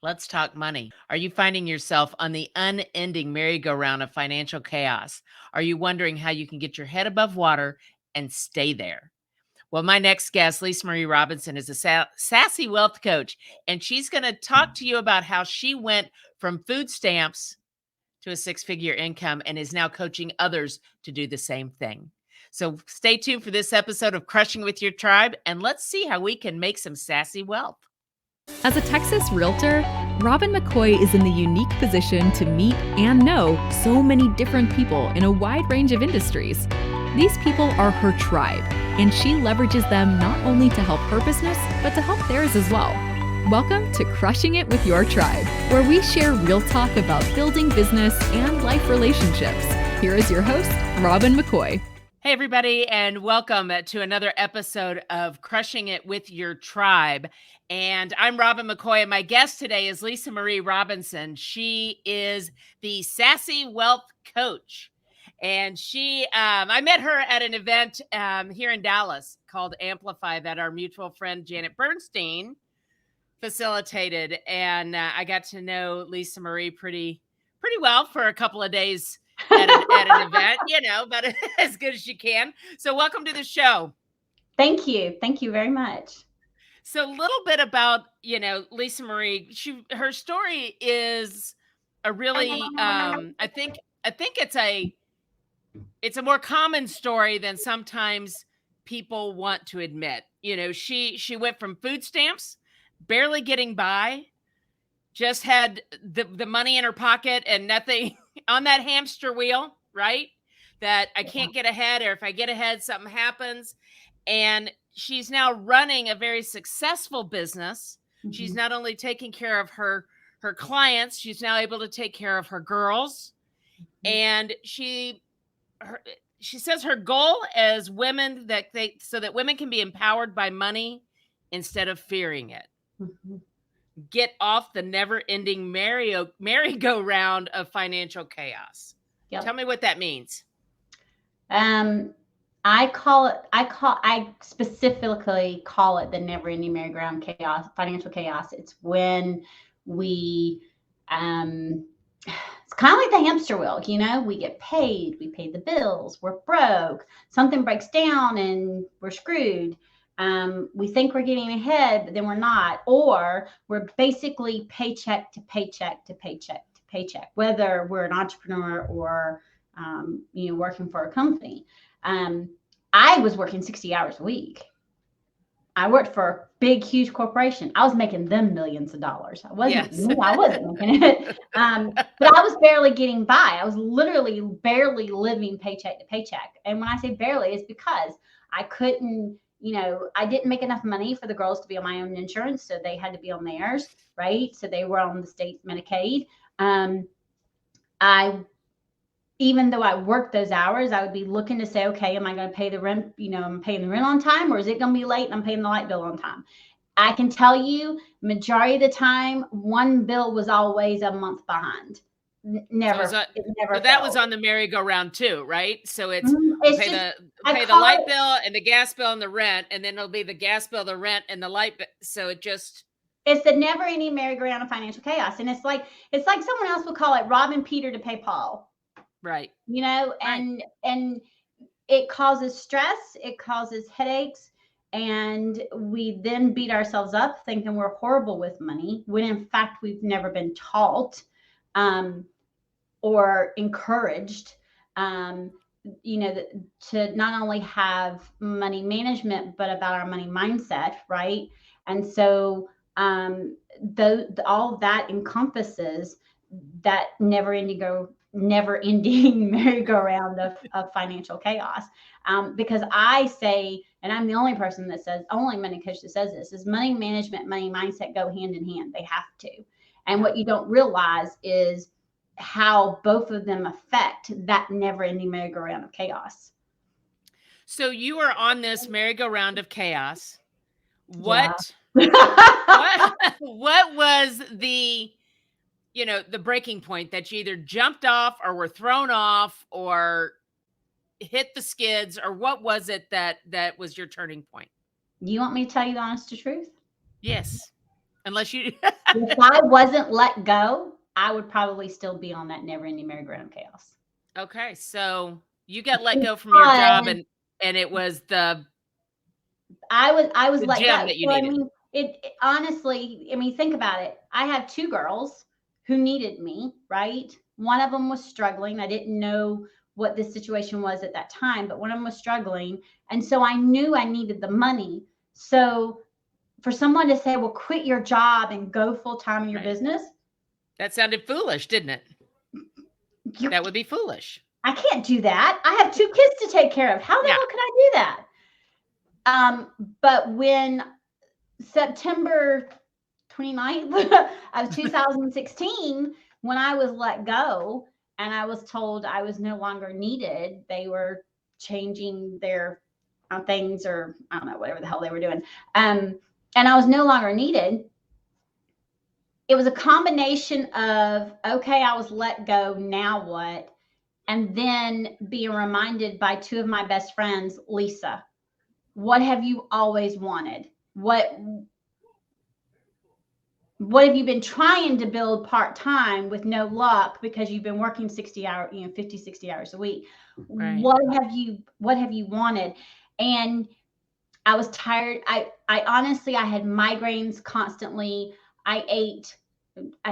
Let's talk money. Are you finding yourself on the unending merry-go-round of financial chaos? Are you wondering how you can get your head above water and stay there? Well, my next guest, Lisa Marie Robinson, is a sassy wealth coach, and she's going to talk to you about how she went from food stamps to a six-figure income and is now coaching others to do the same thing. So stay tuned for this episode of Crushing with Your Tribe, and let's see how we can make some sassy wealth. As a Texas realtor, Robin McCoy is in the unique position to meet and know so many different people in a wide range of industries. These people are her tribe, and she leverages them not only to help her business, but to help theirs as well. Welcome to Crushing It with Your Tribe, where we share real talk about building business and life relationships. Here is your host, Robin McCoy. Hey, everybody, and welcome to another episode of Crushing It with Your Tribe. And I'm Robin McCoy, and my guest today is Lisa Marie Robinson. She is the Sassy Wealth Coach. And I met her at an event here in Dallas called Amplify that our mutual friend Janet Bernstein facilitated. And I got to know Lisa Marie pretty well for a couple of days at an event, but as good as you can. So welcome to the show. Thank you. Thank you very much. So a little bit about, Lisa Marie, her story is a really, I think it's a more common story than sometimes people want to admit. She went from food stamps, barely getting by, just had the money in her pocket and nothing on that hamster wheel, right? That I can't get ahead, or if I get ahead, something happens. And she's now running a very successful business. Mm-hmm. She's not only taking care of her clients, she's now able to take care of her girls. Mm-hmm. And she says her goal as women so that women can be empowered by money instead of fearing it. Mm-hmm. Get off the never-ending merry-go-round of financial chaos. Yep. Tell me what that means. I specifically call it the never-ending merry-go-round chaos, financial chaos. It's when we, it's kind of like the hamster wheel, we get paid, we pay the bills, we're broke, something breaks down and we're screwed. We think we're getting ahead, but then we're not, or we're basically paycheck to paycheck to paycheck to paycheck, whether we're an entrepreneur or, working for a company. I was working 60 hours a week. I worked for a big, huge corporation. I was making them millions of dollars. I wasn't making it. But I was barely getting by. I was literally barely living paycheck to paycheck. And when I say barely, it's because I couldn't, I didn't make enough money for the girls to be on my own insurance. So they had to be on theirs, right? So they were on the state's Medicaid. Even though I worked those hours, I would be looking to say, okay, am I going to pay the rent? I'm paying the rent on time, or is it going to be late and I'm paying the light bill on time? I can tell you, majority of the time, one bill was always a month behind. Never. So that was on the merry-go-round too, right? So it's pay the light bill and the gas bill and the rent, and then it'll be the gas bill, the rent, and the light bill. So it's the never-ending merry-go-round of financial chaos, and it's like someone else would call it robbing Peter to pay Paul. Right. And it causes stress, it causes headaches, and we then beat ourselves up thinking we're horrible with money, when in fact we've never been taught or encouraged, to not only have money management, but about our money mindset, right? And so all that encompasses that never-ending merry-go-round of financial chaos. Because I say, and I'm the only money coach that says this, is money management, money mindset go hand in hand. They have to. And what you don't realize is how both of them affect that never-ending merry-go-round of chaos. So you are on this merry-go-round of chaos. What was the breaking point that you either jumped off or were thrown off or hit the skids, or what was it that was your turning point? You want me to tell you the honest to truth? Yes. Unless you, If I wasn't let go, I would probably still be on that never-ending merry-go-round of chaos. okay. So you got let go from your job Because and it was the I was the let gym go. that you So I needed. mean, it honestly, I mean, think about it. I have two girls who needed me, right? One of them was struggling. I didn't know what this situation was at that time, but one of them was struggling. And so I knew I needed the money. So for someone to say, well, quit your job and go full time in your Right. business, That sounded foolish, didn't it? you, That would be foolish. I can't do that. I have two kids to take care of. How the Yeah. hell can I do that? But when September 29th of 2016, when I was let go and I was told I was no longer needed, they were changing their things, or I don't know, whatever the hell they were doing. And I was no longer needed. It was a combination of, okay, I was let go, now what? And then being reminded by two of my best friends, Lisa, what have you always wanted? What have you been trying to build part-time with no luck because you've been working 60 hours, 50, 60 hours a week? Right. What have you wanted? And I was tired. I honestly, I had migraines constantly. I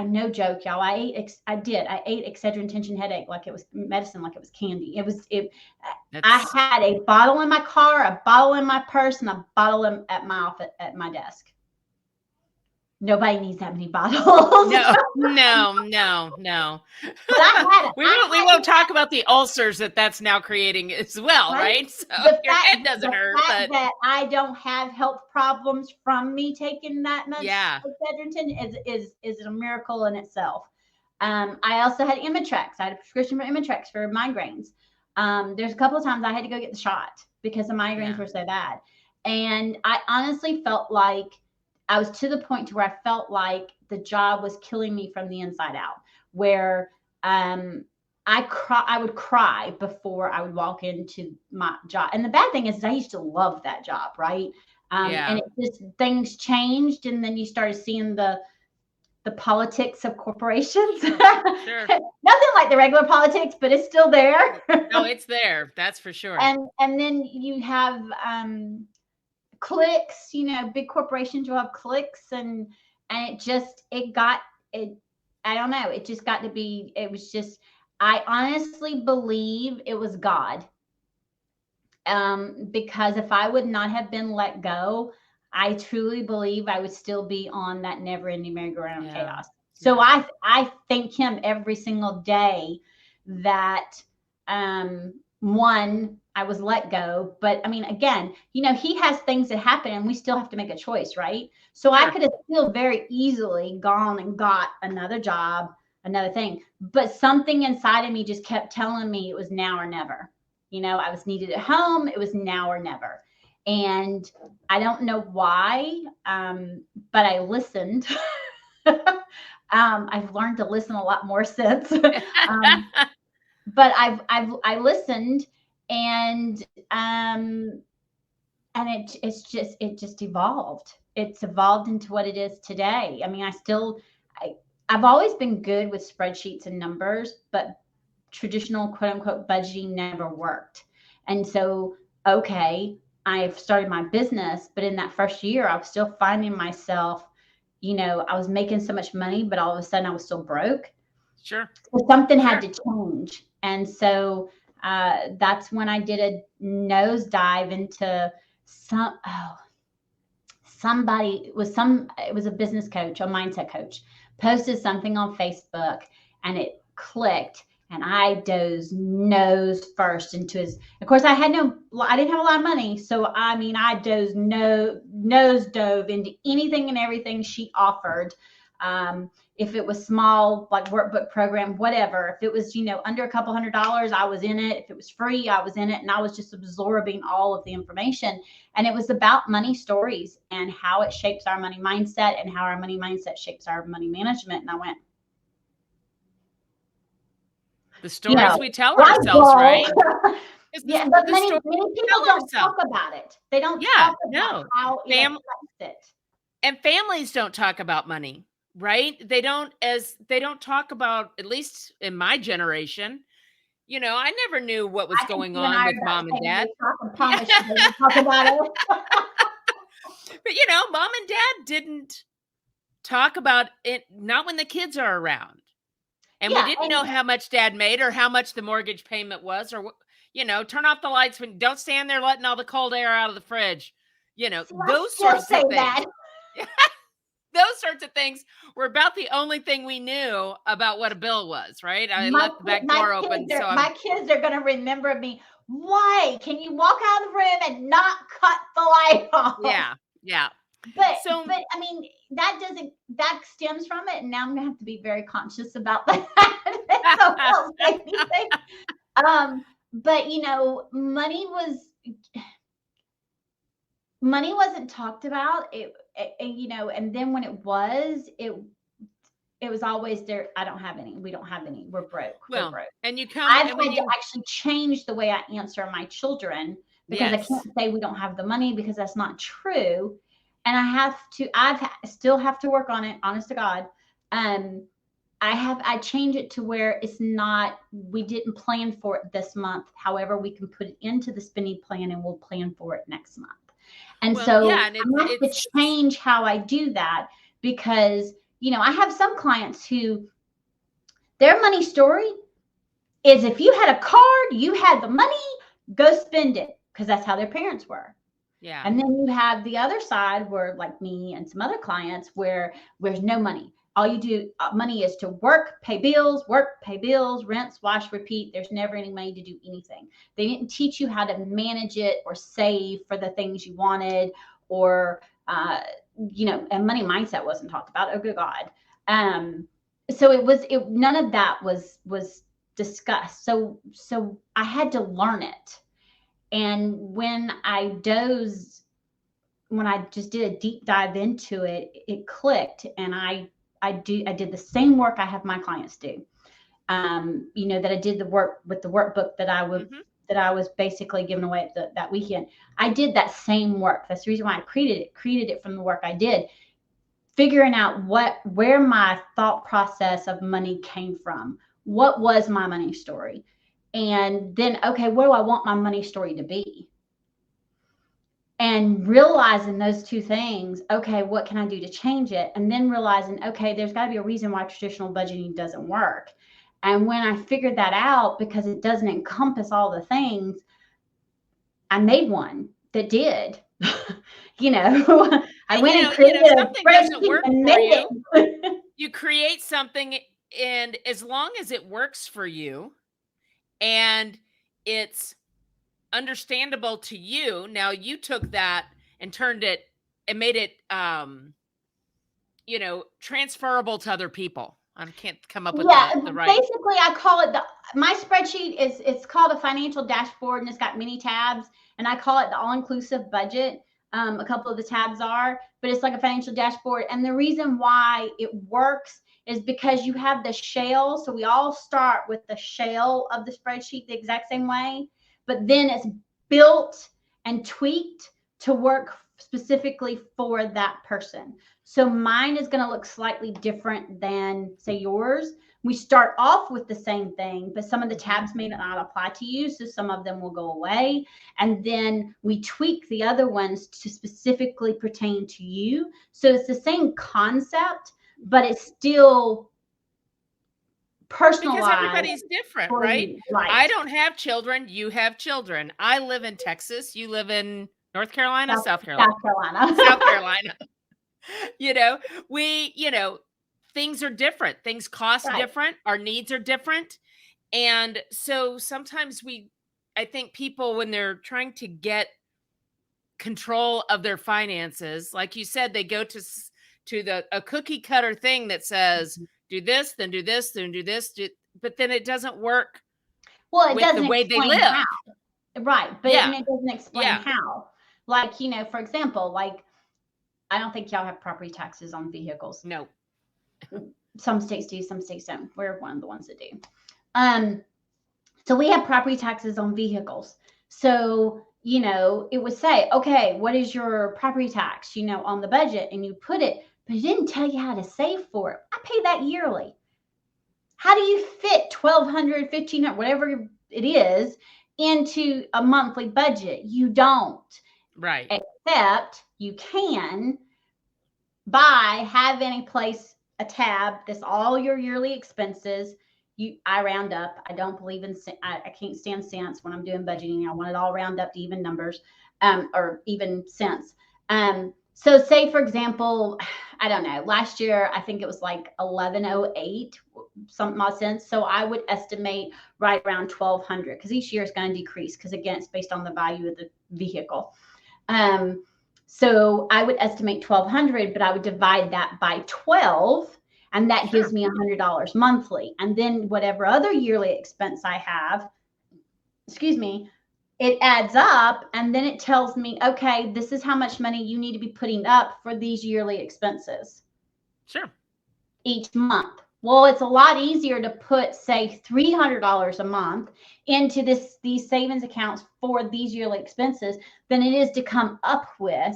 no joke, y'all. I ate Excedrin tension headache like it was medicine, like it was candy. I had a bottle in my car, a bottle in my purse, and a bottle at my office, at my desk. Nobody needs that many bottles. No. But I We won't talk about the ulcers that's now creating as well, right? So your head doesn't hurt, but that I don't have health problems from me taking that much Excedrin is a miracle in itself. I also had Imitrex. I had a prescription for Imitrex for migraines. There's a couple of times I had to go get the shot because the migraines were so bad. And I honestly felt like I was to the point to where I felt like the job was killing me from the inside out, where I would cry before I would walk into my job. And the bad thing is I used to love that job, right? And it just, things changed, and then you started seeing the politics of corporations. Sure. Nothing like the regular politics, but it's still there. No, it's there. That's for sure. And then you have clicks, big corporations will have clicks, and I don't know, it just got to be, it was just, I honestly believe it was God. Because if I would not have been let go, I truly believe I would still be on that never-ending merry-go-round of chaos. So I thank him every single day that one, I was let go. But I mean, again, he has things that happen and we still have to make a choice, right? So I could have still very easily gone and got another job, another thing. But something inside of me just kept telling me it was now or never. I was needed at home. It was now or never. And I don't know why, but I listened. I've learned to listen a lot more since. But I listened, and it just evolved. It's evolved into what it is today. I mean, I've always been good with spreadsheets and numbers, but traditional quote unquote budgeting never worked. And so, okay, I've started my business, but in that first year, I was still finding myself, I was making so much money, but all of a sudden I was still broke. Sure. So something had to change. And so that's when I did a nosedive into it was a business coach, a mindset coach, posted something on Facebook, and it clicked. And I dove nose first into his. Of course, I didn't have a lot of money, so I mean, I nose dove into anything and everything she offered. If it was small, like workbook program, whatever. If it was, under a couple $100, I was in it. If it was free, I was in it, and I was just absorbing all of the information. And it was about money stories and how it shapes our money mindset and how our money mindset shapes our money management. And I went, the stories we tell ourselves, right? Yeah, but many people don't talk about it. They don't talk about how it affects it. And families don't talk about money, right? They don't talk about, at least in my generation, I never knew what was I think going you and on I are with about mom the and same dad. age. I can Yeah. promise you they talk about it. But mom and dad didn't talk about it, not when the kids are around. And we Yeah, didn't and know how much dad made or how much the mortgage payment was, or turn off the lights when don't stand there letting all the cold air out of the fridge. see, I Those still sorts of say things. that. Those sorts of things were about the only thing we knew about what a bill was, right? I left the back door open, so My kids are going to remember me. Why? Can you walk out of the room and not cut the light off? yeah. But So I mean, that stems from it, and now I'm gonna have to be very conscious about that. So I don't say anything. But money wasn't talked about. And then when it was always there. I don't have any. We don't have any. We're broke. We're well, broke. and you come I've and when had to you actually change the way I answer my children because I yes. can't say we don't have the money because that's not true. And I still have to work on it, honest to God. I change it to where it's not, we didn't plan for it this month. However, we can put it into the spending plan and we'll plan for it next month. And Well, so yeah, and I have to change how I do that because, I have some clients who their money story is if you had a card, you had the money, go spend it because that's how their parents were. yeah. And then you have the other side where, like me and some other clients, where there's no money. All you do, money is to work, pay bills, rinse, wash, repeat. There's never any money to do anything. They didn't teach you how to manage it or save for the things you wanted, or and money mindset wasn't talked about. Oh, good God. So none of that was discussed. So I had to learn it. And when I just did a deep dive into it, it clicked. And I did the same work I have my clients do. That I did the work with the workbook that I was basically giving away at that weekend. I did that same work. That's the reason why I created it from the work I did, figuring out where my thought process of money came from. What was my money story? And then, okay, what do I want my money story to be? And realizing those two things, okay, what can I do to change it? And then realizing, okay, there's got to be a reason why traditional budgeting doesn't work. And when I figured that out, because it doesn't encompass all the things, I made one that did. I went and created a something doesn't work and for made you. it. You create something, and as long as it works for you and it's understandable to you, now you took that and turned it and made it transferable to other people. I can't come up with the right. Basically I call it my spreadsheet it's called a financial dashboard, and it's got many tabs, and I call it the all-inclusive budget. A couple of the tabs are, but it's like a financial dashboard. And the reason why it works is because you have the shell. So we all start with the shell of the spreadsheet the exact same way, but then it's built and tweaked to work specifically for that person. So mine is going to look slightly different than, say, yours. We start off with the same thing, but some of the tabs may not apply to you. So some of them will go away. And then we tweak the other ones to specifically pertain to you. So it's the same concept, but it's still personalized. Because everybody's different, right? Right? I don't have children. You have children. I live in Texas. You live in North Carolina, South Carolina. South Carolina. Things are different. Things cost different. Our needs are different. And so sometimes I think people, when they're trying to get control of their finances, like you said, they go to a cookie cutter thing that says, do this, then do this, then do this, but then it doesn't work. Well, it with doesn't the way they live. How. Right. But it doesn't explain how. Like, for example, like, I don't think y'all have property taxes on vehicles. No. Some states do, some states don't. We're one of the ones that do. So we have property taxes on vehicles. So you know, it would say, okay, what is your property tax, you know, on the budget, and you put it, but it didn't tell you how to save for it. I pay that yearly. How do you fit 1,200, 1,500, whatever it is, into a monthly budget? You don't. Right. Except you can by having a place, a tab that's all your yearly expenses. I round up. I don't believe in, I can't stand cents when I'm doing budgeting. I want it all round up to even numbers, or even cents. So say for example, I don't know, last year, I think it was like 1108 something odd cents. So I would estimate right around 1,200, because each year is going to decrease, because again, it's based on the value of the vehicle. So I would estimate 1,200, but I would divide that by 12, and that gives me $100 monthly. And then whatever other yearly expense I have, excuse me, it adds up, and then it tells me, okay, this is how much money you need to be putting up for these yearly expenses. Sure. Each month. Well, it's a lot easier to put, say, $300 a month into these savings accounts for these yearly expenses than it is to come up with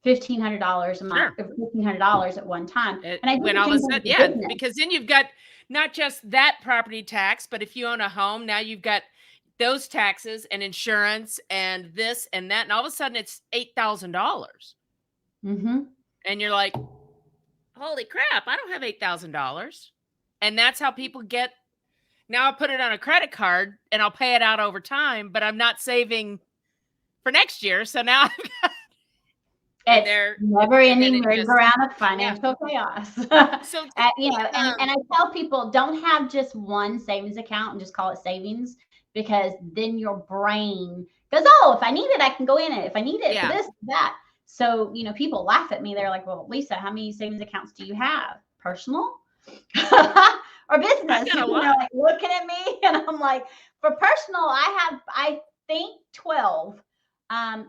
$1,500 a month, or $1,500 at one time. And I when all of a sudden, yeah, because then you've got not just that property tax, but if you own a home, now you've got those taxes and insurance and this and that, and all of a sudden it's $8,000. Mm-hmm. And you're like, holy crap, I don't have $8,000. And that's how people get, now I'll put it on a credit card and I'll pay it out over time, but I'm not saving for next year. So now I've got, it's never ending merry-go-round of financial chaos. So you know, and I tell people, don't have just one savings account and just call it savings, because then your brain goes, oh, if I need it, I can go in it. If I need it for this, that. So, you know, people laugh at me. They're like, well, Lisa, how many savings accounts do you have? Personal or business? You know, like looking at me, and I'm like, for personal, I think 12.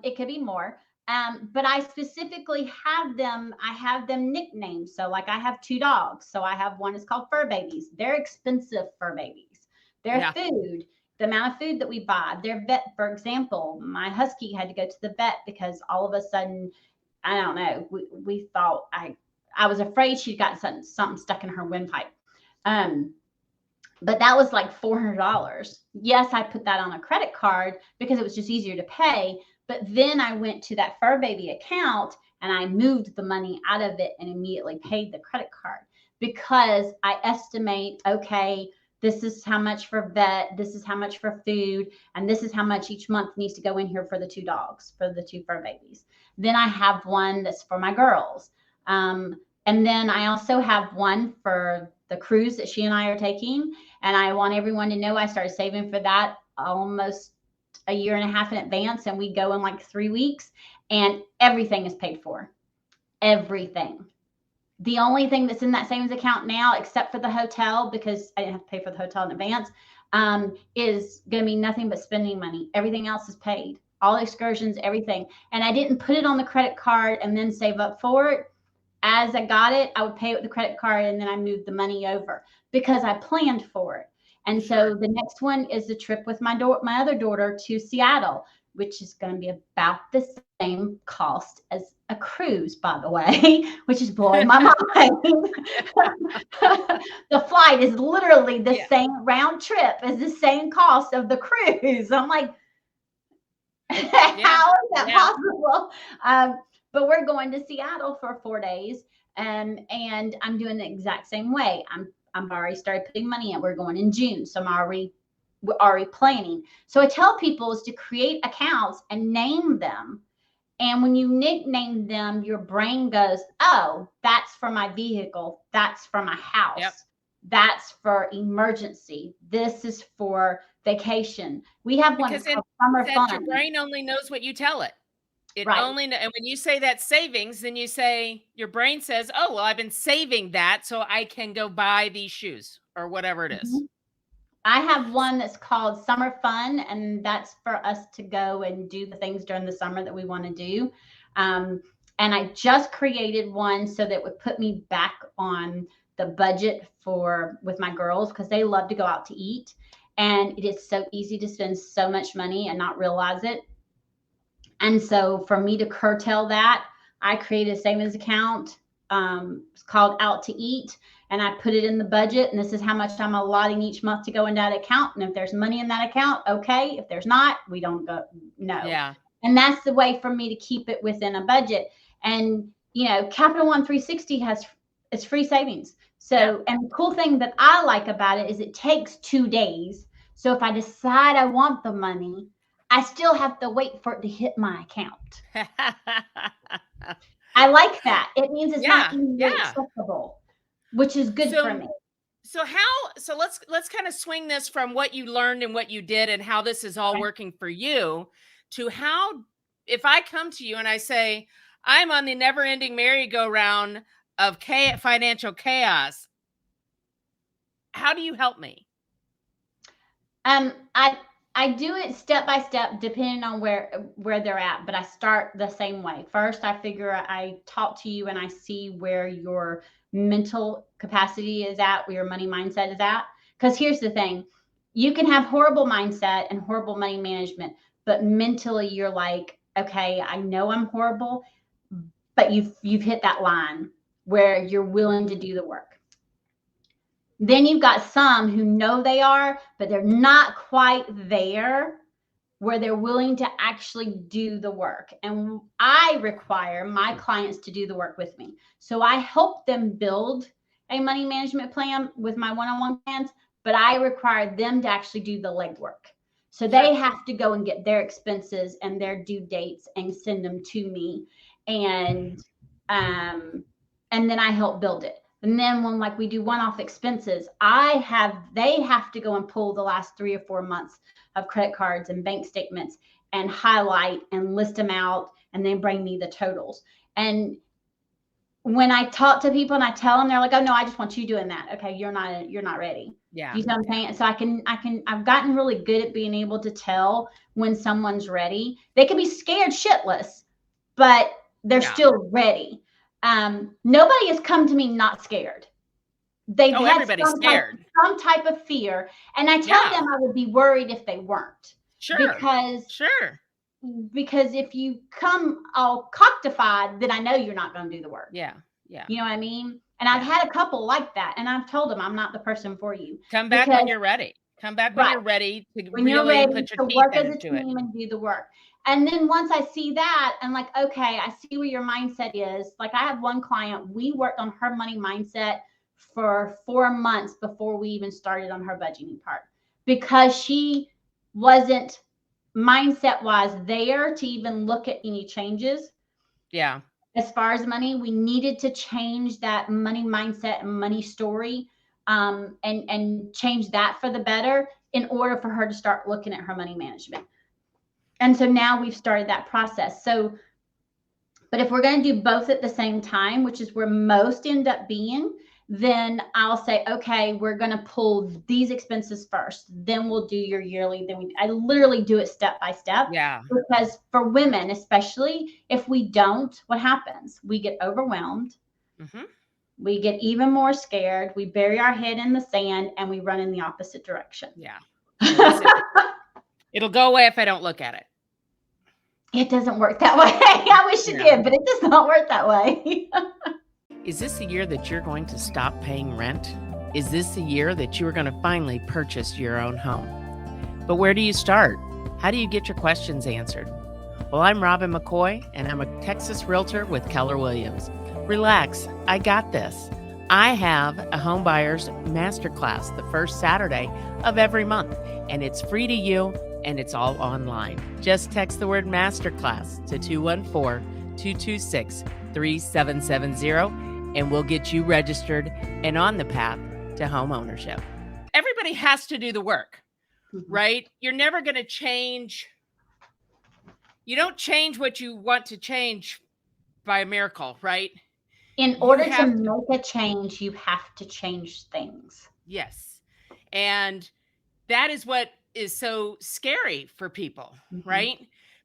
It could be more. But I specifically have them, I have them nicknamed. So like I have 2 dogs. So I have one is called fur babies. They're expensive fur babies. Their food, the amount of food that we buy, their vet, for example, my husky had to go to the vet because all of a sudden, I don't know, we thought, I was afraid she'd got something stuck in her windpipe. But that was like $400. Yes, I put that on a credit card because it was just easier to pay. But then I went to that fur baby account and I moved the money out of it and immediately paid the credit card, because I estimate, okay, this is how much for vet, this is how much for food, and this is how much each month needs to go in here for the 2 dogs, for the 2 fur babies. Then I have one that's for my girls. And then I also have one for the cruise that she and I are taking. And I want everyone to know I started saving for that almost a year and a half in advance, and we go in like 3 weeks, and everything is paid for. Everything. The only thing that's in that savings account now, except for the hotel, because I didn't have to pay for the hotel in advance, is going to be nothing but spending money. Everything else is paid. All excursions, everything. And I didn't put it on the credit card and then save up for it. As I got it, I would pay it with the credit card, and then I moved the money over because I planned for it. And so the next one is the trip with my other daughter to Seattle, which is going to be about the same cost as a cruise, by the way, which is blowing my mind. The flight is literally the same round trip as the same cost of the cruise. I'm like, how is that possible? But we're going to Seattle for 4 days, and I'm doing the exact same way. I'm already started putting money in. We're going in June, so we're already planning. So I tell people is to create accounts and name them. And when you nickname them, your brain goes, oh, that's for my vehicle. That's for my house. Yep. That's for emergency. This is for vacation. We have one called Summer Fun. Your brain only knows what you tell it. It only, and when you say that savings, then you say, your brain says, oh, well, I've been saving that so I can go buy these shoes or whatever it is. I have one that's called Summer Fun, and that's for us to go and do the things during the summer that we want to do. And I just created one so that it would put me back on the budget with my girls, because they love to go out to eat. And it is so easy to spend so much money and not realize it. And so for me to curtail that, I created a savings account. It's called Out to Eat. And I put it in the budget. And this is how much I'm allotting each month to go in that account. And if there's money in that account, okay. If there's not, we don't go, no. Yeah. And that's the way for me to keep it within a budget. And, Capital One 360 it's free savings. So, and the cool thing that I like about it is it takes 2 days. So if I decide I want the money, I still have to wait for it to hit my account. I like that. It means it's not easily accessible, which is good for me. So let's kind of swing this from what you learned and what you did and how this is all working for you to how, if I come to you and I say, I'm on the never-ending merry-go-round of financial chaos, how do you help me? I do it step by step, depending on where they're at, but I start the same way. First, I talk to you and I see where your mental capacity is at, where your money mindset is at. Because here's the thing, you can have horrible mindset and horrible money management, but mentally you're like, okay, I know I'm horrible, but you've hit that line where you're willing to do the work. Then you've got some who know they are, but they're not quite there where they're willing to actually do the work. And I require my clients to do the work with me. So I help them build a money management plan with my one-on-one plans, but I require them to actually do the legwork. So they have to go and get their expenses and their due dates and send them to me. And then I help build it. And then when we do one-off expenses, they have to go and pull the last 3 or 4 months of credit cards and bank statements and highlight and list them out and then bring me the totals. And when I talk to people and I tell them, they're like, oh no, I just want you doing that. Okay, you're not ready. Yeah. You know what I'm saying? So I've gotten really good at being able to tell when someone's ready. They can be scared shitless, but they're still ready. Nobody has come to me not scared. They've had some type of fear. And I tell them I would be worried if they weren't. Because if you come all cocktified, then I know you're not going to do the work. Yeah. You know what I mean? And I've had a couple like that. And I've told them I'm not the person for you. Come back when you're ready. Come back when you're ready to really put your teeth work as a team and do the work. And then once I see that, I'm like, okay, I see where your mindset is. Like I have one client, we worked on her money mindset for 4 months before we even started on her budgeting part, because she wasn't mindset wise there to even look at any changes. Yeah. As far as money, we needed to change that money mindset and money story, and change that for the better in order for her to start looking at her money management. And so now we've started that process. So, but if we're going to do both at the same time, which is where most end up being, then I'll say, okay, we're going to pull these expenses first. Then we'll do your yearly. I literally do it step by step. Yeah. Because for women, especially, if we don't, what happens? We get overwhelmed. Mm-hmm. We get even more scared. We bury our head in the sand and we run in the opposite direction. Yeah. It'll go away if I don't look at it. It doesn't work that way. I wish it did, but it does not work that way. Is this the year that you're going to stop paying rent? Is this the year that you are going to finally purchase your own home? But where do you start? How do you get your questions answered? Well, I'm Robin McCoy, and I'm a Texas realtor with Keller Williams. Relax, I got this. I have a home buyers masterclass the first Saturday of every month, and it's free to you, and it's all online. Just text the word masterclass to 214-226-3770, and we'll get you registered and on the path to home ownership. Everybody has to do the work, right? You're never going to change. You don't change what you want to change by a miracle, right? In order to make a change, you have to change things. Yes. And that is what is so scary for people, right?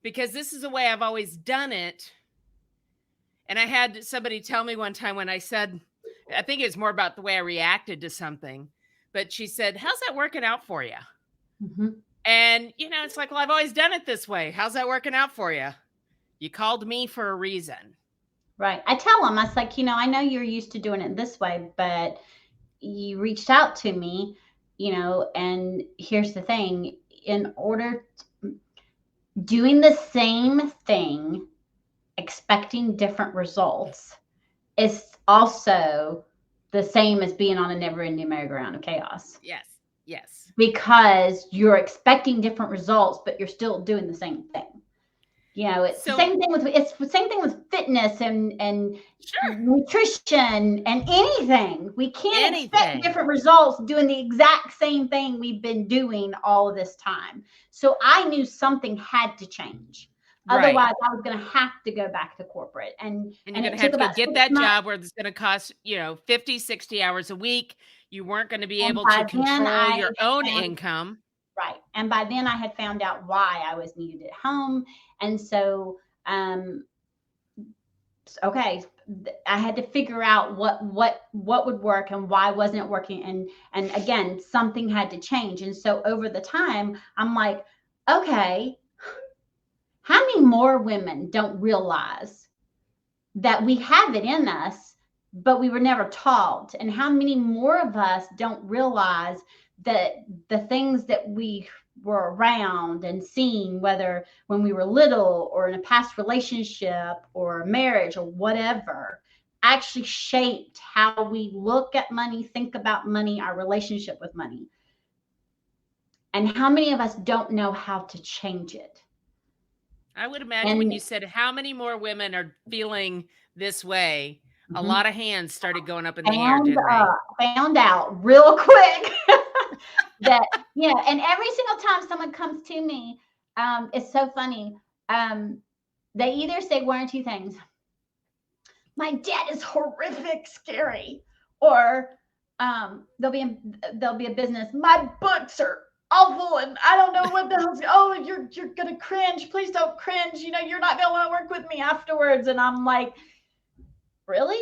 Because this is the way I've always done it. And I had somebody tell me one time when I said, I think it's more about the way I reacted to something, but she said, how's that working out for you? And, it's like, well, I've always done it this way. How's that working out for you? You called me for a reason. Right. I tell them, I was like, I know you're used to doing it this way, but you reached out to me, and here's the thing, in order doing the same thing, expecting different results is also the same as being on a never-ending merry-go-round of chaos. Yes. Yes. Because you're expecting different results, but you're still doing the same thing. It's the same thing with fitness and Sure. nutrition and anything. We can't expect different results doing the exact same thing we've been doing all of this time. So I knew something had to change. Right. Otherwise, I was going to have to go back to corporate. And you're going to have to go get that job where it's going to cost, 50, 60 hours a week. You weren't going to be able to control your own income. Right. And by then I had found out why I was needed at home. And so, okay, I had to figure out what would work and why wasn't it working. And again, something had to change. And so over the time, I'm like, okay, how many more women don't realize that we have it in us, but we were never taught? And how many more of us don't realize that the things that we were around and seeing, whether when we were little or in a past relationship or a marriage or whatever, actually shaped how we look at money, think about money, our relationship with money? And how many of us don't know how to change it? I would imagine when you said how many more women are feeling this way, a lot of hands started going up in the air, didn't they? Found out real quick that, and every single time someone comes to me, it's so funny. They either say one or two things. My debt is horrific, scary. Or there'll be a business. My books are awful and I don't know what the hell's, oh, you're gonna cringe. Please don't cringe. You're not gonna want to work with me afterwards. And I'm like, really?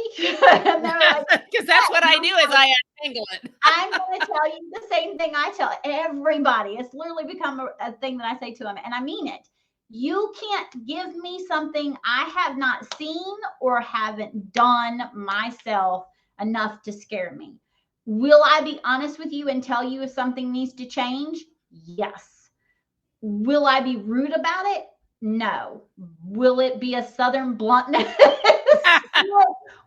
And they're like, because that's what I do is I untangle it. I'm going to tell you the same thing I tell everybody. It's literally become a thing that I say to them, and I mean it. You can't give me something I have not seen or haven't done myself enough to scare me. Will I be honest with you and tell you if something needs to change? Yes. Will I be rude about it? No. Will it be a Southern bluntness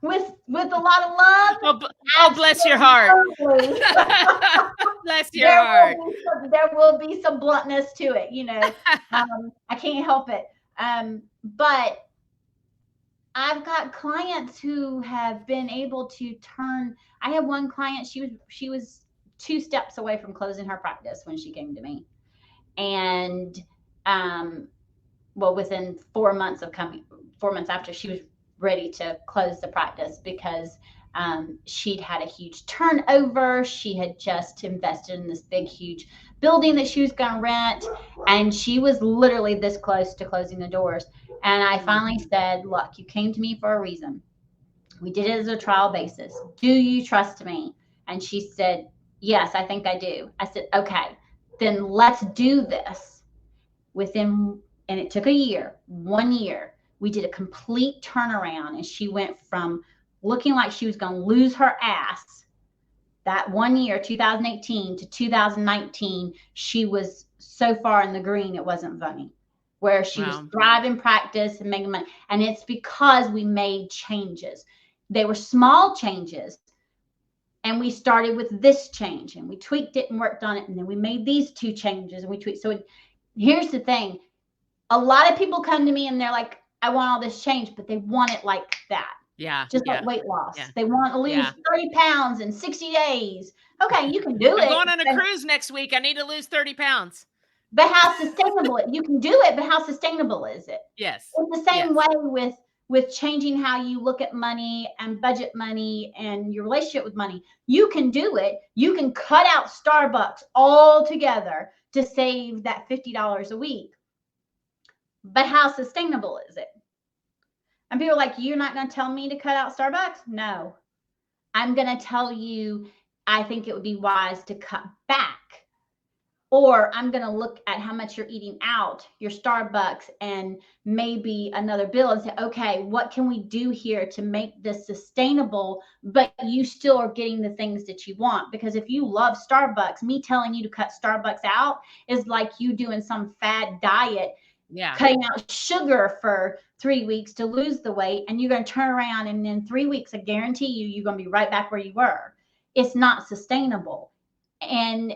with a lot of love? Oh, bless your heart. Bless your heart. There will be some bluntness to it, I can't help it. But I've got clients who have been able to turn. I have one client, she was 2 steps away from closing her practice when she came to me. And within 4 months after, she was ready to close the practice because she'd had a huge turnover. She had just invested in this big, huge building that she was going to rent. And she was literally this close to closing the doors. And I finally said, look, you came to me for a reason. We did it as a trial basis. Do you trust me? And she said, yes, I think I do. I said, okay, then let's do this. And it took 1 year. We did a complete turnaround, and she went from looking like she was going to lose her ass that 1 year, 2018 to 2019. She was so far in the green, it wasn't funny, where she was thriving practice and making money. And it's because we made changes. They were small changes. And we started with this change, and we tweaked it and worked on it. And then we made these 2 changes and we tweaked. So here's the thing. A lot of people come to me and they're like, I want all this change, but they want it like that. Yeah. Just like weight loss. Yeah. They want to lose 30 pounds in 60 days. Okay, you can do it. I'm going on a cruise next week. I need to lose 30 pounds. But how sustainable you can do it, but how sustainable is it? Yes. It's the same way with changing how you look at money and budget money and your relationship with money. You can do it. You can cut out Starbucks altogether to save that $50 a week. But how sustainable is it? And people are like, you're not going to tell me to cut out Starbucks? No. I'm going to tell you, I think it would be wise to cut back. Or I'm going to look at how much you're eating out, your Starbucks, and maybe another bill, and say, okay, what can we do here to make this sustainable, but you still are getting the things that you want? Because if you love Starbucks, me telling you to cut Starbucks out is like you doing some fad diet, cutting out sugar for 3 weeks to lose the weight, and you're going to turn around and in 3 weeks, I guarantee you, you're going to be right back where you were. It's not sustainable. And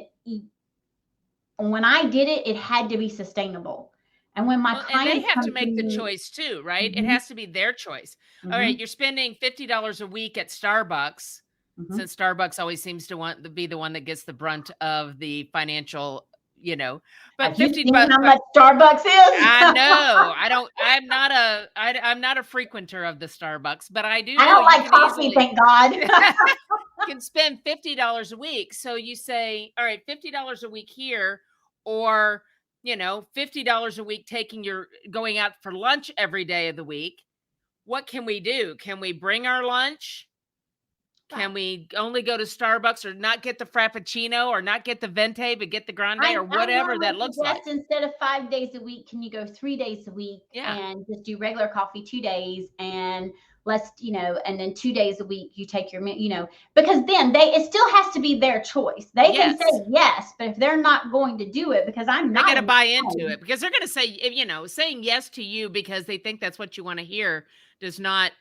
when I did it, it had to be sustainable. And when my and they clients have come to make the me, choice too, right? It has to be their choice. All right, you're spending $50 a week at Starbucks, since Starbucks always seems to want to be the one that gets the brunt of the financial, but have you 50 seen bucks. how much Starbucks is? I know. I'm not a frequenter of the Starbucks, but I do I know don't you like can coffee, easily thank God. you can spend $50 a week. So you say, all right, $50 a week here, or $50 a week going out for lunch every day of the week. What can we do? Can we bring our lunch? Can we only go to Starbucks, or not get the Frappuccino, or not get the Venti, but get the Grande, or whatever that looks like? Instead of 5 days a week, can you go 3 days a week and just do regular coffee 2 days, and and then 2 days a week you take your, because then it still has to be their choice. They can say yes, but if they're not going to do it, because I'm not, they got to buy into it, because they're going to say, saying yes to you because they think that's what you want to hear does not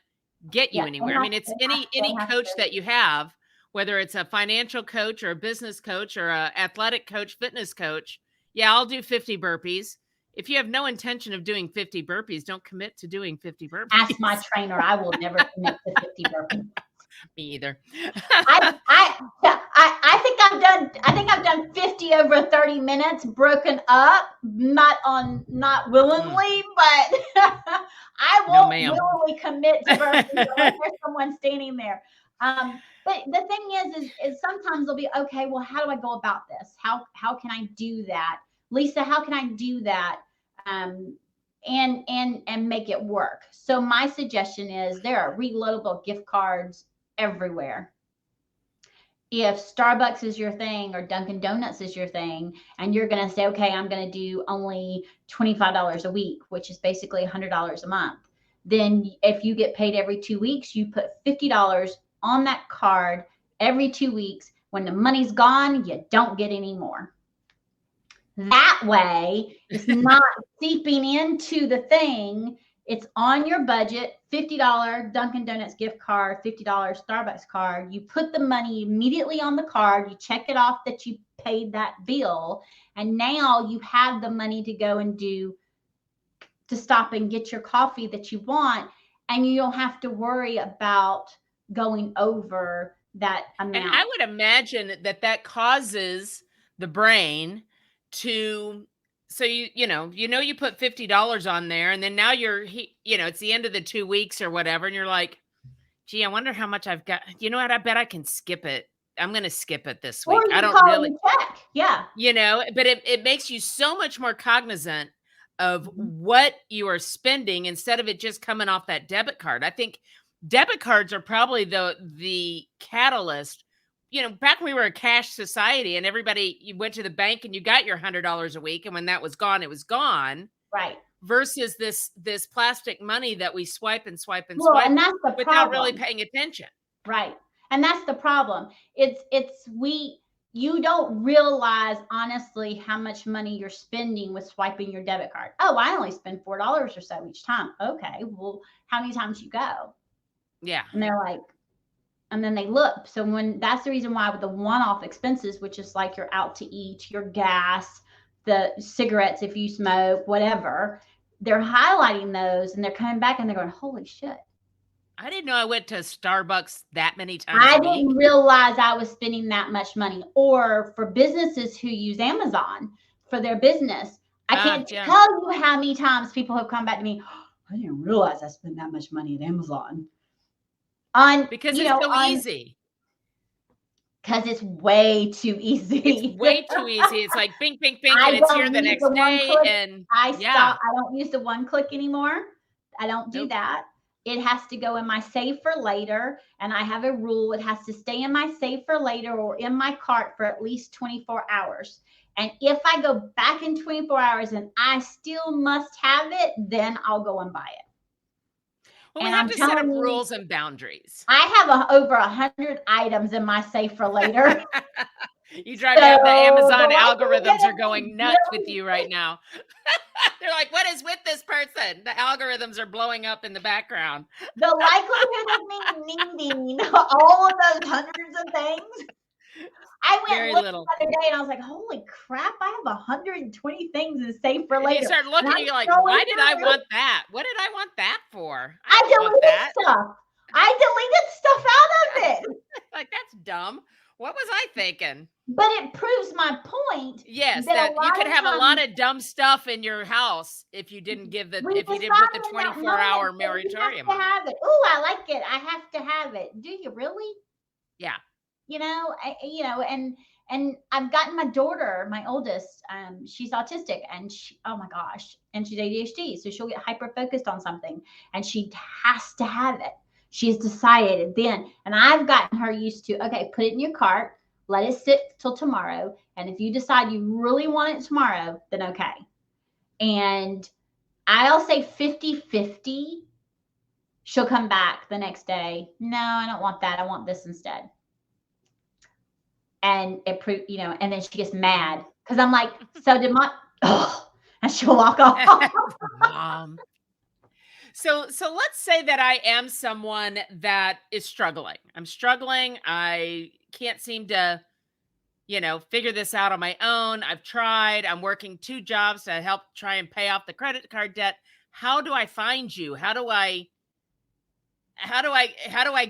get you anywhere. I mean, it's any coach that you have, whether it's a financial coach or a business coach or a athletic coach, fitness coach. Yeah, I'll do 50 burpees. If you have no intention of doing 50 burpees, don't commit to doing 50 burpees. Ask my trainer. I will never commit to 50 burpees. Me either. I think I've done 50 over 30 minutes, broken up, not willingly, but I won't willingly commit to burpees unless there's someone standing there. But the thing is sometimes they'll be, okay, well, how do I go about this? How can I do that? Lisa, how can I do that? And make it work. So my suggestion is there are reloadable gift cards everywhere. If Starbucks is your thing, or Dunkin' Donuts is your thing, and you're going to say, okay, I'm going to do only $25 a week, which is basically $100 a month. Then if you get paid every 2 weeks, you put $50 on that card every 2 weeks. When the money's gone, you don't get any more. That way, it's not seeping into the thing. It's on your budget, $50 Dunkin' Donuts gift card, $50 Starbucks card. You put the money immediately on the card. You check it off that you paid that bill. And now you have the money to go and to stop and get your coffee that you want. And you don't have to worry about going over that amount. And I would imagine that causes the brain to, so you put $50 on there, and then now it's the end of the 2 weeks or whatever, and you're like, gee, I wonder how much I've got. You know what? I bet I can skip it. I'm going to skip it this week. I don't really check. Yeah. But it makes you so much more cognizant of what you are spending instead of it just coming off that debit card. I think debit cards are probably the catalyst. Back when we were a cash society and you went to the bank and you got your $100 a week, and when that was gone, it was gone. Right. Versus this plastic money that we swipe and swipe and swipe, and that's the without problem. really paying attention. Right. And that's the problem. You don't realize honestly how much money you're spending with swiping your debit card. Oh, I only spend $4 or so each time. Okay, well, how many times you go? Yeah. And they're like, and then they look. So that's the reason why with the one-off expenses, which is like you're out to eat, your gas, the cigarettes if you smoke, whatever, they're highlighting those, and they're coming back and they're going, holy shit. I didn't know I went to Starbucks that many times. I didn't realize I was spending that much money. Or for businesses who use Amazon for their business, I can't tell you how many times people have come back to me, oh, I didn't realize I spent that much money at Amazon. Because it's so easy. Because it's way too easy. It's way too easy. It's like bink, bink, bink, and it's here the next day. And I don't use the one click anymore. I don't do that. it has to go in my save for later. And I have a rule, it has to stay in my save for later or in my cart for at least 24 hours. And if I go back in 24 hours and I still must have it, then I'll go and buy it. Well, we And have I'm to set up telling you, rules and boundaries. I have over 100 items in my save for later. You drive me up. The So the Amazon likelihood algorithms are of me going nuts with really, you right now. They're like, what is with this person? The algorithms are blowing up in the background. the likelihood of me needing all of those hundreds of things. I went and Very looked little. the other day and I was like, holy crap, I have 120 things to save for And you later. start And looking, I'm you're like, scrolling why did I through. want that? What did I want that for? I I don't want deleted that. stuff. I deleted stuff out of it. Like, that's dumb. What was I thinking? But it proves my point Yes, that a that you lot could of have a times lot of dumb stuff in your house if you didn't we put the decide in that 24-hour moment that we have moratorium to on. have it. Oh, I like it. I have to have it. Do you really? Yeah. And I've gotten my daughter, my oldest, she's autistic, and oh my gosh, and she's ADHD, so she'll get hyper focused on something, and she has to have it. She has decided then, and I've gotten her used to, okay, put it in your cart, let it sit till tomorrow, and if you decide you really want it tomorrow, then okay. And I'll say 50-50. She'll come back the next day. No, I don't want that. I want this instead. And and then she gets mad because I'm like, so did my, and she'll walk off. So let's say that I am someone that is struggling. I'm struggling. I can't seem to, figure this out on my own. I've tried. I'm working 2 jobs to help try and pay off the credit card debt. How do I find you? How do I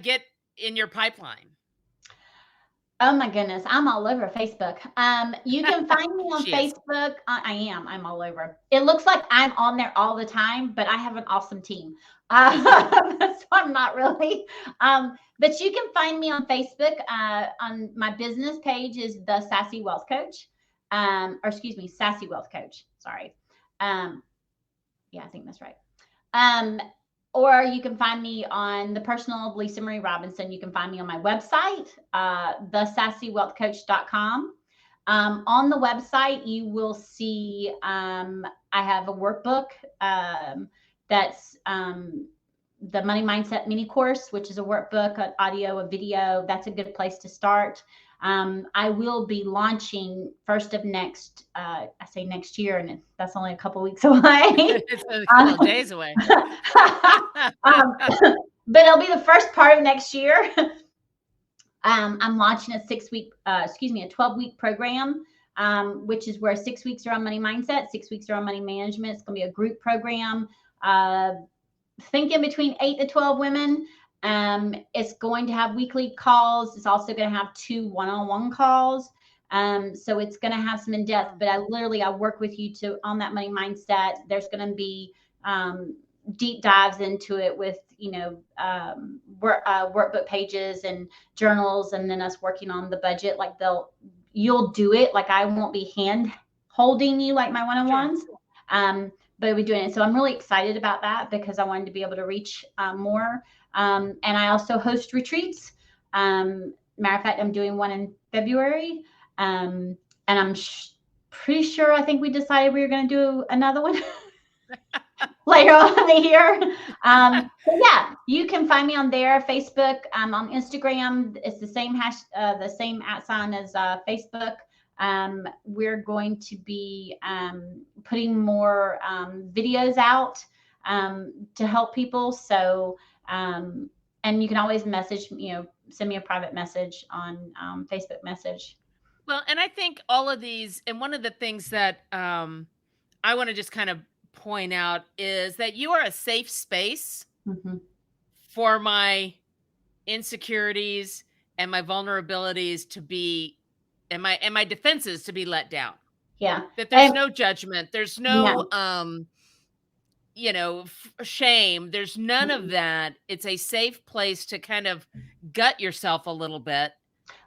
get in your pipeline? Oh my goodness, I'm all over Facebook. You can find me on She is. Facebook. I'm all over. It looks like I'm on there all the time, but I have an awesome team. So I'm not really. But you can find me on Facebook. On my business page is the Sassy Wealth Coach. Or excuse me, Sassy Wealth Coach. Sorry. Yeah, I think that's right. Or you can find me on the personal of Lisa Marie Robinson. You can find me on my website, thesassywealthcoach.com. On the website, you will see I have a workbook that's the Money Mindset Mini Course, which is a workbook, an audio, a video. That's a good place to start. I will be launching first of next, I say next year, and that's only a couple weeks away. It's a couple of days away. But it'll be the first part of next year. I'm launching a 12-week program, which is where 6 weeks are on money mindset, 6 weeks are on money management. It's going to be a group program. Thinking between 8 to 12 women. It's going to have weekly calls. It's also going to have 2 one-on-one calls. So it's going to have some in-depth, but I work with you on that money mindset. There's going to be deep dives into it with, workbook pages and journals, and then us working on the budget. Like you'll do it. Like I won't be hand holding you like my one-on-ones. Sure. But we're doing it. So I'm really excited about that because I wanted to be able to reach more. And I also host retreats. Matter of fact, I'm doing one in February. And I'm pretty sure, I think we decided we were going to do another one later on in the year. So yeah, you can find me on there, Facebook, on Instagram. It's the same the same @ as Facebook. We're going to be putting more videos out to help people. So, and you can always message, send me a private message on Facebook message. Well, and I think all of these, and one of the things that I want to just kind of point out is that you are a safe space for my insecurities and my vulnerabilities to be, and my defenses to be let down. Yeah. That there's no judgment. There's no, shame. There's none of that. It's a safe place to kind of gut yourself a little bit.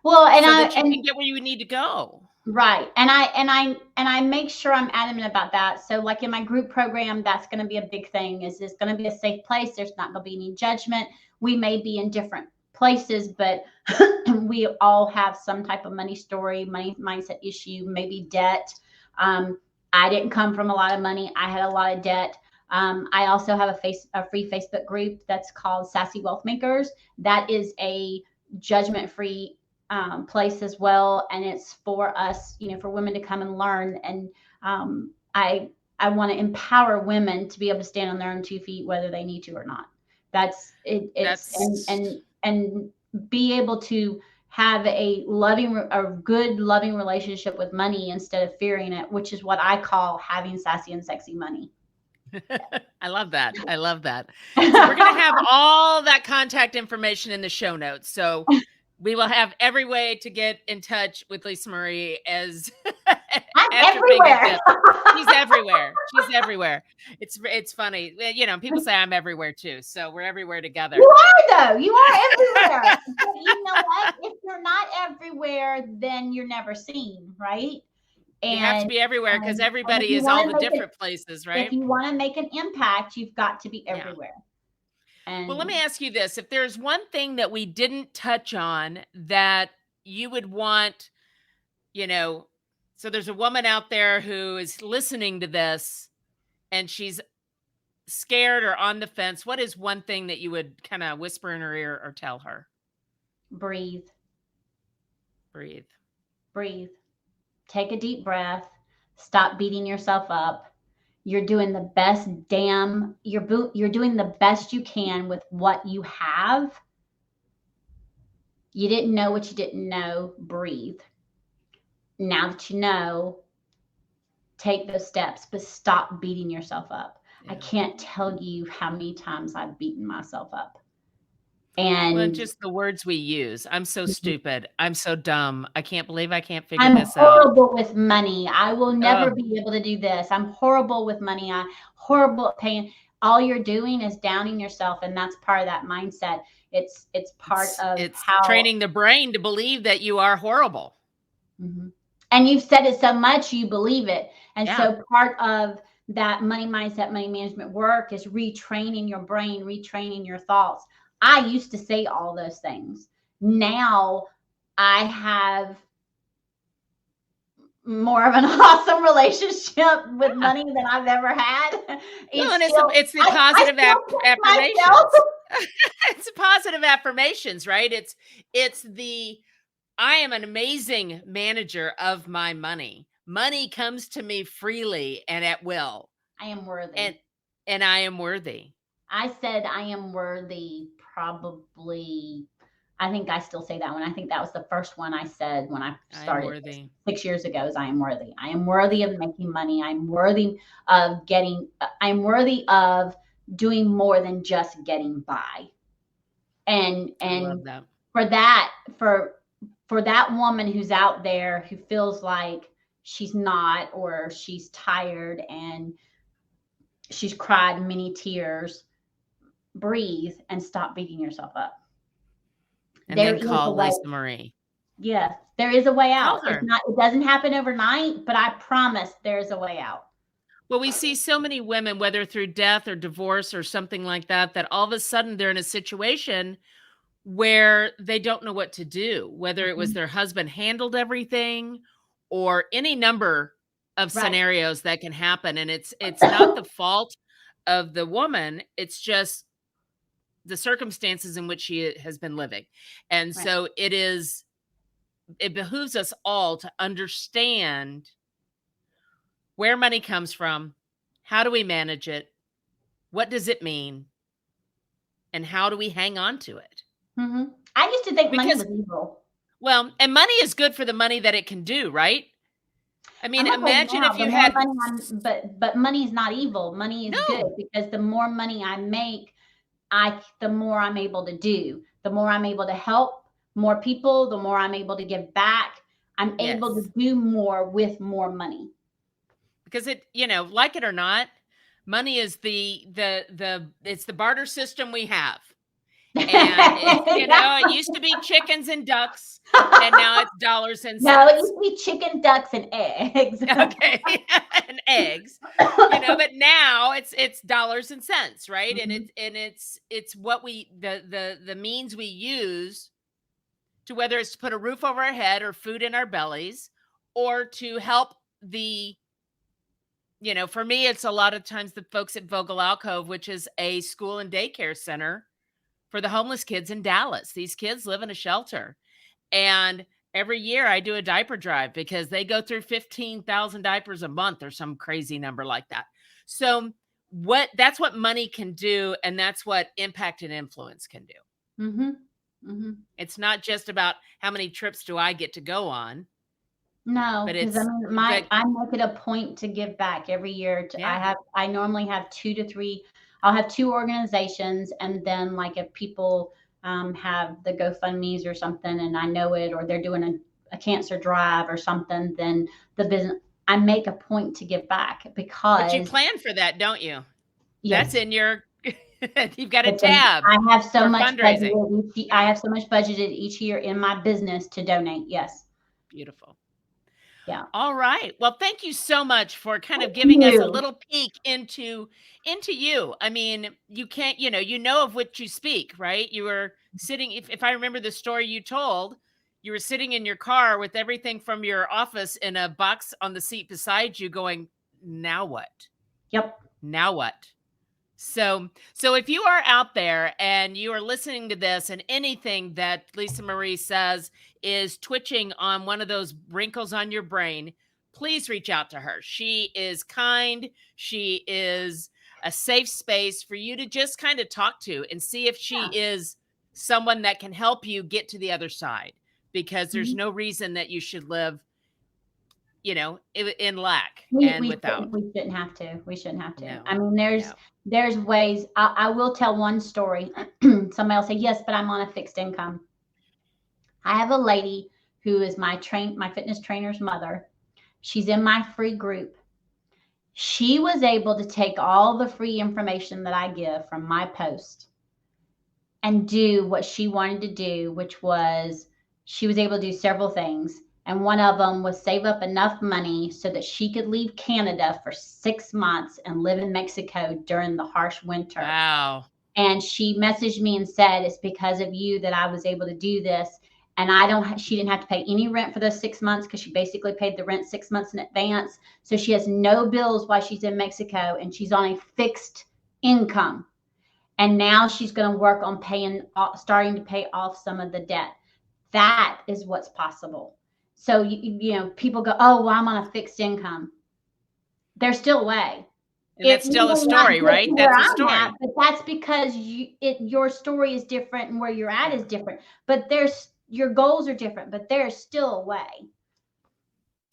Well, and so I that you and can get where you need to go. right. And I make sure I'm adamant about that. So like in my group program, that's going to be a big thing. Is this going to be a safe place? There's not going to be any judgment. We may be in different places, but we all have some type of money story, money mindset issue, maybe debt. I didn't come from a lot of money. I had a lot of debt. I also have a free Facebook group that's called Sassy Wealth Makers. That is a judgment-free place as well, and it's for us, for women to come and learn. And I want to empower women to be able to stand on their own 2 feet, whether they need to or not. That's it. It's That's and be able to have a good loving relationship with money instead of fearing it, which is what I call having sassy and sexy money. I love that. I love that. So we're going to have all that contact information in the show notes. So we will have every way to get in touch with Lisa Marie as I'm at your everywhere. fingertips. She's everywhere. She's everywhere. It's funny. People say I'm everywhere too. So we're everywhere together. You are, though. You are everywhere. But you know what? If you're not everywhere, then you're never seen, right? You have to be everywhere because everybody is all the different places, right? If you want to make an impact, you've got to be everywhere. Well, let me ask you this. If there's one thing that we didn't touch on that you would want, so there's a woman out there who is listening to this and she's scared or on the fence. What is one thing that you would kind of whisper in her ear or tell her? Breathe. Breathe. Breathe. Take a deep breath. Stop beating yourself up. You're doing the best you're doing the best you can with what you have. You didn't know what you didn't know. Breathe. Now that you know, take those steps, but stop beating yourself up. I can't tell you how many times I've beaten myself up. And just the words we use. I'm so stupid. I'm so dumb. I can't believe I can't figure I'm this out. horrible with money. I will never be able to do this. I'm horrible with money. I'm horrible at paying. All you're doing is downing yourself, and that's part of that mindset. It's part of how training the brain to believe that you are horrible. Mm-hmm. And you've said it so much, you believe it. And so part of that money mindset, money management work is retraining your brain, retraining your thoughts. I used to say all those things. Now I have more of an awesome relationship with money than I've ever had. It's the positive affirmations. It's positive affirmations, right? It's the I am an amazing manager of my money. Money comes to me freely and at will. I am worthy. And I am worthy. I said I am worthy probably, I think I still say that one. I think that was the first one I said when I started 6 years ago is I am worthy. I am worthy of making money. I'm worthy of doing more than just getting by. And for that woman who's out there who feels like she's not, or she's tired and she's cried many tears, breathe and stop beating yourself up. And then call Lisa Marie. Yes, there is a way out. It doesn't happen overnight, but I promise there's a way out. Well, we see so many women, whether through death or divorce or something like that, that all of a sudden they're in a situation where they don't know what to do, whether it was their husband handled everything or any number of scenarios that can happen. And it's not the fault of the woman. It's just the circumstances in which she has been living. And so it behooves us all to understand where money comes from. How do we manage it? What does it mean? And how do we hang on to it? Mm-hmm. I used to think money was evil. Well, and money is good for the money that it can do, right? I mean, imagine if you had money but money is not evil. Money is good because the more money I make, the more I'm able to do, the more I'm able to help more people, the more I'm able to give back. I'm able to do more with more money. Because like it or not, money is it's the barter system we have. And it used to be chickens and ducks, and now it's dollars and No, it cents. used to be chicken, ducks, and eggs. Okay. And eggs. But now it's dollars and cents, right? Mhm. And it's what the means we use to, whether it's to put a roof over our head or food in our bellies, or to help for me, it's a lot of times the folks at Vogel Alcove, which is a school and daycare center for the homeless kids in Dallas. These kids live in a shelter. And every year I do a diaper drive because they go through 15,000 diapers a month or some crazy number like that. So that's what money can do. And that's what impact and influence can do. It's not just about how many trips do I get to go on, No, but because I mean, I make it a point to give back every year. Yeah. I normally have 2 to 3. I'll have 2 organizations, and then like if people have the GoFundMe's or something, and I know it, or they're doing a cancer drive or something, then the business, I make a point to give back But you because plan for that, don't you? That's yes, in your you've got a it's in, tab I have so for much fundraising. budgeted I have so much budgeted each year in my business to donate. Yes. Beautiful. Yeah. All right. Well, thank you so much for kind of Thank giving us a you. little peek into you. I mean, you can't, you know of what you speak, right? You were sitting, if I remember the story you told, you were sitting in your car with everything from your office in a box on the seat beside you going, now what? Yep. Now what? So if you are out there and you are listening to this and anything that Lisa Marie says is twitching on one of those wrinkles on your brain, please reach out to her. She is kind. She is a safe space for you to just kind of talk to and see if she is someone that can help you get to the other side, because there's no reason that you should live in lack and without. We shouldn't have to. We shouldn't have to. No, I mean, no. there's ways. I will tell one story. Somebody will say, yes, but I'm on a fixed income. I have a lady who is my fitness trainer's mother. She's in my free group. She was able to take all the free information that I give from my post and do what she wanted to do, which was she was able to do several things. And one of them was save up enough money so that she could leave Canada for 6 months and live in Mexico during the harsh winter. Wow. And she messaged me and said, it's because of you that I was able to do this. And she didn't have to pay any rent for those 6 months because she basically paid the rent 6 months in advance. So she has no bills while she's in Mexico, and she's on a fixed income. And now she's going to work on starting to pay off some of the debt. That is what's possible. So, people go, oh, well, I'm on a fixed income. There's still a way. And that's still a story, right? That's a story. But that's because your story is different and where you're at is different. But your goals are different, but there's still a way.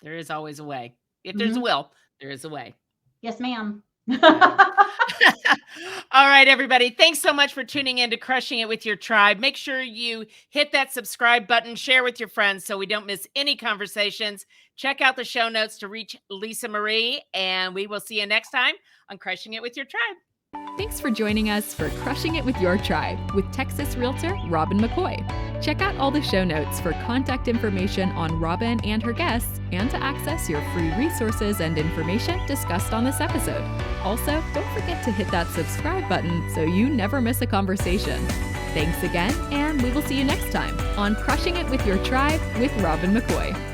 There is always a way. If there's a will, there is a way. Yes, ma'am. All right, everybody. Thanks so much for tuning in to Crushing It with Your Tribe. Make sure you hit that subscribe button, share with your friends so we don't miss any conversations. Check out the show notes to reach Lisa Marie, and we will see you next time on Crushing It with Your Tribe. Thanks for joining us for Crushing It with Your Tribe with Texas Realtor Robin McCoy. Check out all the show notes for contact information on Robin and her guests, and to access your free resources and information discussed on this episode. Also, don't forget to hit that subscribe button so you never miss a conversation. Thanks again, and we will see you next time on Crushing It with Your Tribe with Robin McCoy.